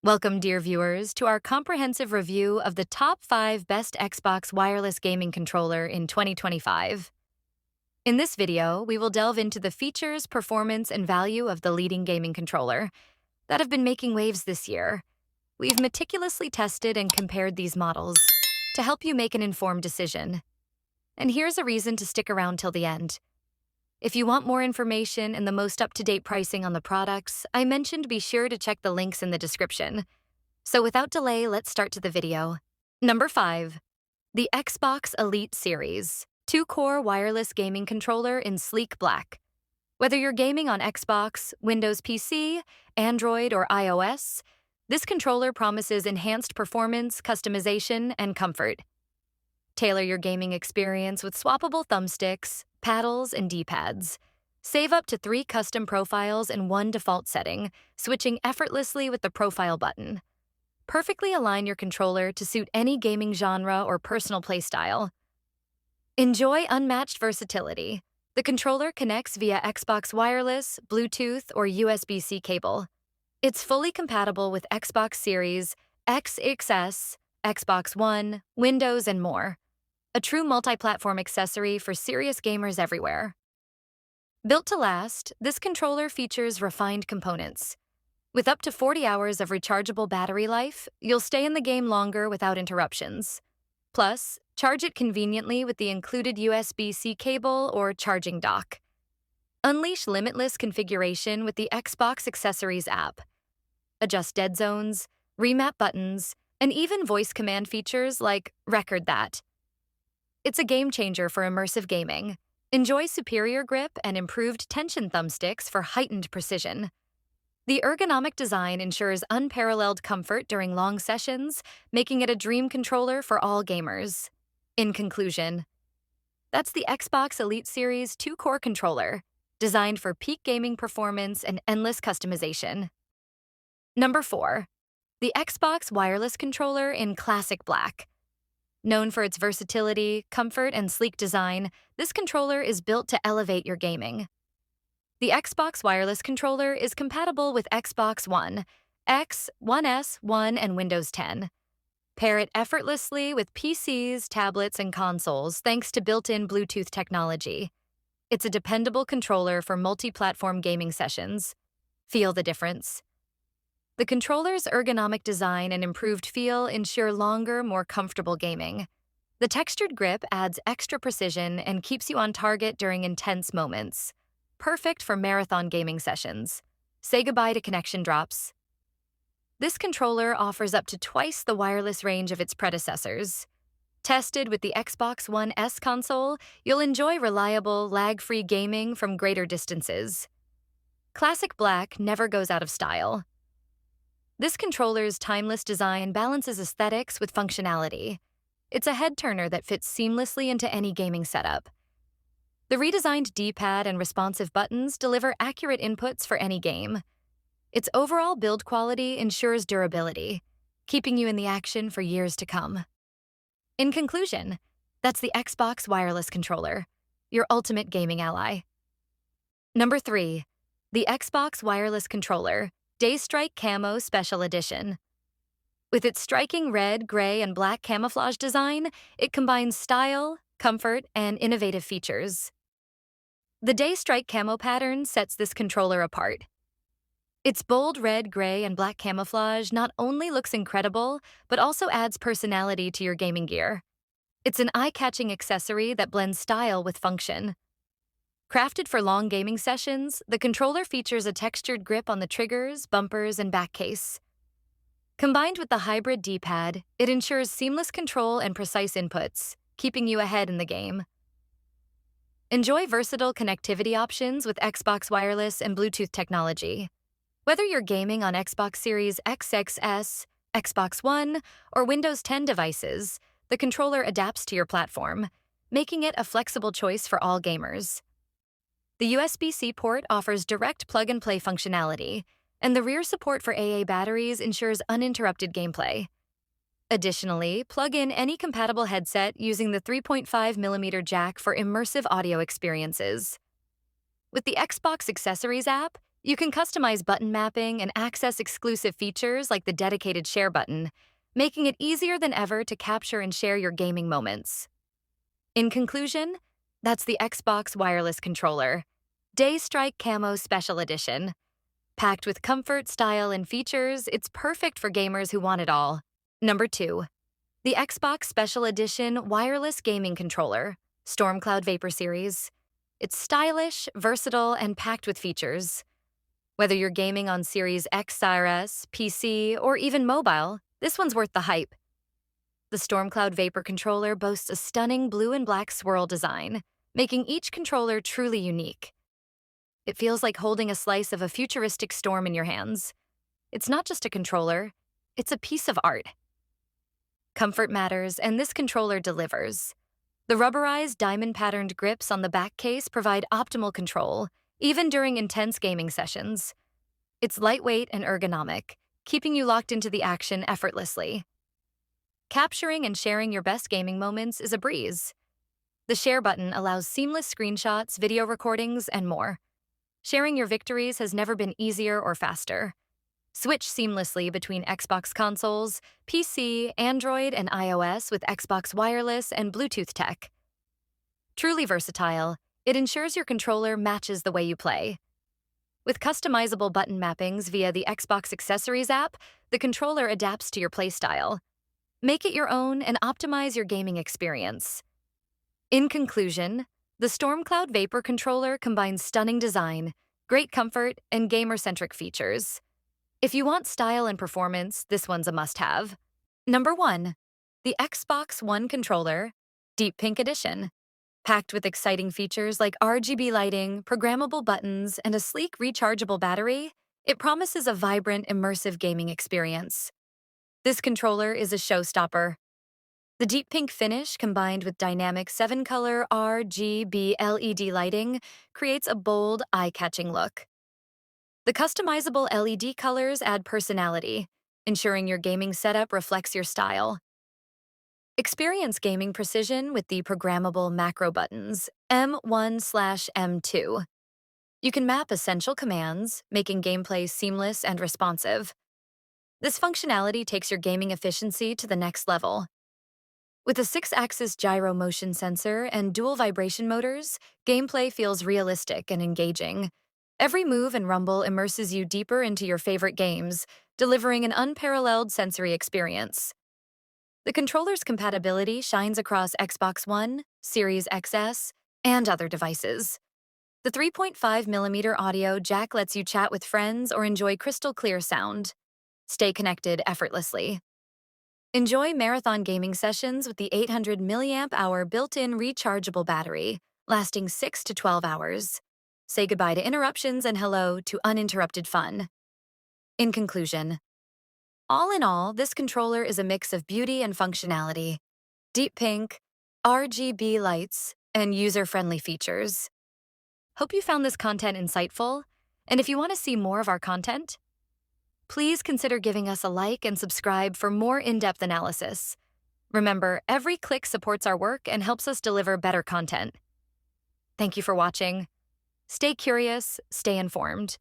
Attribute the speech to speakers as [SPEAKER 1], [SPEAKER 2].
[SPEAKER 1] Welcome, dear viewers, to our comprehensive review of the top 5 best Xbox wireless gaming controller in 2025. In this video, we will delve into the features, performance, and value of the leading gaming controller that have been making waves this year. We've meticulously tested and compared these models to help you make an informed decision. And here's a reason to stick around till the end. If you want more information and the most up-to-date pricing on the products I mentioned, be sure to check the links in the description. So without delay, let's start to the video. Number 5. The Xbox Elite Series 2-core wireless gaming controller in sleek black. Whether you're gaming on Xbox, Windows PC, Android, or iOS, this controller promises enhanced performance, customization, and comfort. Tailor your gaming experience with swappable thumbsticks, paddles, and D-pads. Save up to 3 custom profiles in one default setting, switching effortlessly with the profile button. Perfectly align your controller to suit any gaming genre or personal playstyle. Enjoy unmatched versatility. The controller connects via Xbox Wireless, Bluetooth, or USB-C cable. It's fully compatible with Xbox Series, X, XS, Xbox One, Windows, and more. A true multi-platform accessory for serious gamers everywhere. Built to last, this controller features refined components. With up to 40 hours of rechargeable battery life, you'll stay in the game longer without interruptions. Plus, charge it conveniently with the included USB-C cable or charging dock. Unleash limitless configuration with the Xbox Accessories app. Adjust dead zones, remap buttons, and even voice command features like Record That. It's a game changer for immersive gaming. Enjoy superior grip and improved tension thumbsticks for heightened precision. The ergonomic design ensures unparalleled comfort during long sessions, making it a dream controller for all gamers. In conclusion, that's the Xbox Elite Series 2-core controller, designed for peak gaming performance and endless customization. Number 4. The Xbox Wireless Controller in Classic Black. Known for its versatility, comfort, and sleek design, this controller is built to elevate your gaming. The Xbox Wireless Controller is compatible with Xbox One, X, One S, One, and Windows 10. Pair it effortlessly with PCs, tablets, and consoles thanks to built-in Bluetooth technology. It's a dependable controller for multi-platform gaming sessions. Feel the difference. The controller's ergonomic design and improved feel ensure longer, more comfortable gaming. The textured grip adds extra precision and keeps you on target during intense moments. Perfect for marathon gaming sessions. Say goodbye to connection drops. This controller offers up to twice the wireless range of its predecessors. Tested with the Xbox One S console, you'll enjoy reliable, lag-free gaming from greater distances. Classic Black never goes out of style. This controller's timeless design balances aesthetics with functionality. It's a head-turner that fits seamlessly into any gaming setup. The redesigned D-pad and responsive buttons deliver accurate inputs for any game. Its overall build quality ensures durability, keeping you in the action for years to come. In conclusion, that's the Xbox Wireless Controller, your ultimate gaming ally. Number 3. The Xbox Wireless Controller Daystrike Camo Special Edition. With its striking red, gray, and black camouflage design, it combines style, comfort, and innovative features. The Daystrike camo pattern sets this controller apart. Its bold red, gray, and black camouflage not only looks incredible, but also adds personality to your gaming gear. It's an eye-catching accessory that blends style with function. Crafted for long gaming sessions, the controller features a textured grip on the triggers, bumpers, and back case. Combined with the hybrid D-pad, it ensures seamless control and precise inputs, keeping you ahead in the game. Enjoy versatile connectivity options with Xbox Wireless and Bluetooth technology. Whether you're gaming on Xbox Series XXS, Xbox One, or Windows 10 devices, the controller adapts to your platform, making it a flexible choice for all gamers. The USB-C port offers direct plug-and-play functionality, and the rear support for AA batteries ensures uninterrupted gameplay. Additionally, plug in any compatible headset using the 3.5mm jack for immersive audio experiences. With the Xbox Accessories app, You can customize button mapping and access exclusive features like the dedicated share button, making it easier than ever to capture and share your gaming moments. In conclusion, that's the Xbox Wireless Controller, Daystrike Camo Special Edition. Packed with comfort, style, and features, it's perfect for gamers who want it all. Number 2. The Xbox Special Edition Wireless Gaming Controller, Stormcloud Vapor Series. It's stylish, versatile, and packed with features. Whether you're gaming on Series XRS, PC, or even mobile, this one's worth the hype. The Stormcloud Vapor controller boasts a stunning blue and black swirl design, making each controller truly unique. It feels like holding a slice of a futuristic storm in your hands. It's not just a controller, it's a piece of art. Comfort matters, and this controller delivers. The rubberized diamond-patterned grips on the back case provide optimal control, even during intense gaming sessions. It's lightweight and ergonomic, keeping you locked into the action effortlessly. Capturing and sharing your best gaming moments is a breeze. The share button allows seamless screenshots, video recordings, and more. Sharing your victories has never been easier or faster. Switch seamlessly between Xbox consoles, PC, Android, and iOS with Xbox Wireless and Bluetooth tech. Truly versatile, it ensures your controller matches the way you play. With customizable button mappings via the Xbox Accessories app, the controller adapts to your playstyle. Make it your own and optimize your gaming experience. In conclusion, the Stormcloud Vapor controller combines stunning design, great comfort, and gamer-centric features. If you want style and performance, this one's a must-have. Number 1. The Xbox One Controller, Deep Pink Edition. Packed with exciting features like RGB lighting, programmable buttons, and a sleek rechargeable battery, it promises a vibrant, immersive gaming experience. This controller is a showstopper. The deep pink finish, combined with dynamic 7-color RGB LED lighting, creates a bold, eye-catching look. The customizable LED colors add personality, ensuring your gaming setup reflects your style. Experience gaming precision with the programmable macro buttons, M1/M2. You can map essential commands, making gameplay seamless and responsive. This functionality takes your gaming efficiency to the next level. With a 6-axis gyro motion sensor and dual vibration motors, gameplay feels realistic and engaging. Every move and rumble immerses you deeper into your favorite games, delivering an unparalleled sensory experience. The controller's compatibility shines across Xbox One, Series XS, and other devices. The 3.5mm audio jack lets you chat with friends or enjoy crystal clear sound. Stay connected effortlessly. Enjoy marathon gaming sessions with the 800 mAh built-in rechargeable battery, lasting 6 to 12 hours. Say goodbye to interruptions and hello to uninterrupted fun. In conclusion, all in all, this controller is a mix of beauty and functionality, deep pink, RGB lights, and user-friendly features. Hope you found this content insightful, and if you want to see more of our content, please consider giving us a like and subscribe for more in-depth analysis. Remember, every click supports our work and helps us deliver better content. Thank you for watching. Stay curious, stay informed.